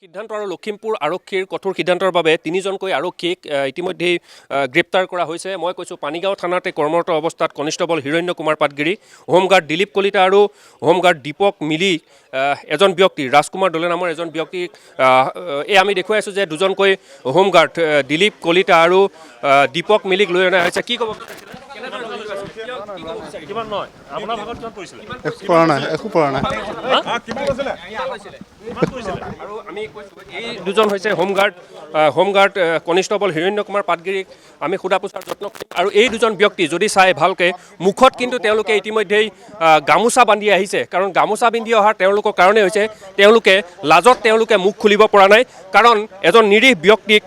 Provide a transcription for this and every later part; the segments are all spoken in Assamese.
সিদ্ধান্ত আৰু লখিমপুৰ আৰক্ষীৰ কঠোৰ সিদ্ধান্তৰ বাবে তিনিজনকৈ আৰক্ষীক ইতিমধ্যেই গ্ৰেপ্তাৰ কৰা হৈছে। মই কৈছোঁ পানীগাঁও থানাতে কৰ্মৰত অৱস্থাত কনিষ্টবল হিৰণ্য কুমাৰ পাটগিৰি, হোমগাৰ্ড দিলীপ কলিতা আৰু হোমগাৰ্ড দীপক মিলি এজন ব্যক্তি ৰাজকুমাৰ দলে নামৰ এজন ব্যক্তিক এই আমি দেখুৱাই আছোঁ যে দুজনকৈ হোমগাৰ্ড দিলীপ কলিতা আৰু দীপক মিলিক লৈ অনা হৈছে। কি ক'ব? আৰু আমি কৈছোঁ এই দুজন হৈছে হোমগাৰ্ড কনিষ্টবল হিৰণ্য কুমাৰ পাটগিৰিক আমি সোধা পোছাৰ যত্ন কৰিম। আৰু এই দুজন ব্যক্তি যদি চাই ভালকৈ মুখত কিন্তু তেওঁলোকে ইতিমধ্যেই গামোচা বান্ধি আহিছে, কাৰণ গামোচা পিন্ধি অহাৰ তেওঁলোকৰ কাৰণেই হৈছে তেওঁলোকে লাজত তেওঁলোকে মুখ খুলিব পৰা নাই। কাৰণ এজন নিৰীহ ব্যক্তিক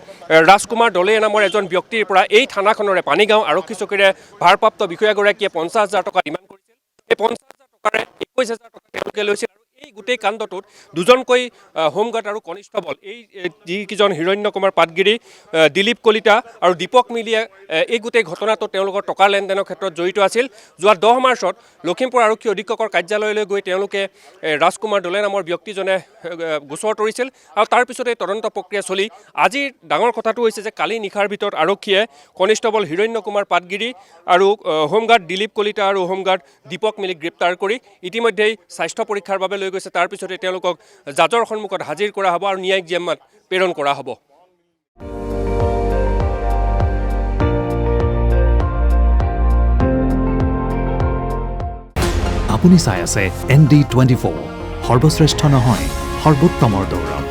ৰাজকুমাৰ দলে নামৰ এজন ব্যক্তিৰ পৰা এই থানাখনৰে পানীগাঁও আৰক্ষী চকীৰে ভাৰপ্ৰাপ্ত বিষয়াগৰাকীয়ে 50,000 টকা ডিমাণ্ড কৰিছিল। এই 50,000 টকাৰে 21,000 টকা তেওঁলোকে লৈছিল। এই গোটেই কাণ্ডটোত দুজনকৈ হোমগাৰ্ড আৰু কনিষ্টবল এই যিকেইজন হিৰণ্য কুমাৰ পাটগিৰি, দিলীপ কলিতা আৰু দীপক মিলিয়ে এই গোটেই ঘটনাটোত তেওঁলোকৰ টকাৰ লেনদেনৰ ক্ষেত্ৰত জড়িত আছিল। যোৱা 10 মাৰ্চত লখিমপুৰ আৰক্ষী অধীক্ষকৰ কাৰ্যালয়লৈ গৈ তেওঁলোকে ৰাজকুমাৰ দলে নামৰ ব্যক্তিজনে গোচৰ তৰিছিল আৰু তাৰ পিছতে তদন্ত প্ৰক্ৰিয়া চলি আজিৰ ডাঙৰ কথাটো হৈছে যে কালি নিশাৰ ভিতৰত আৰক্ষীয়ে কনিষ্টবল হিৰণ্য কুমাৰ পাটগিৰি আৰু হোমগাৰ্ড দিলীপ কলিতা আৰু হোমগাৰ্ড দীপক মিলিক গ্ৰেপ্তাৰ কৰি ইতিমধ্যেই স্বাস্থ্য পৰীক্ষাৰ বাবে লৈ গৈছে। তাৰ পিছতে তেওঁলোকক জাজৰ সন্মুখত হাজিৰ কৰা হ'ব আৰু ন্যায়িক জিম্মাত প্ৰেৰণ কৰা হ'ব। আপুনি চাই আছে ND24, সৰ্বশ্ৰেষ্ঠ নহয় সৰ্বোত্তমৰ দৌৰত।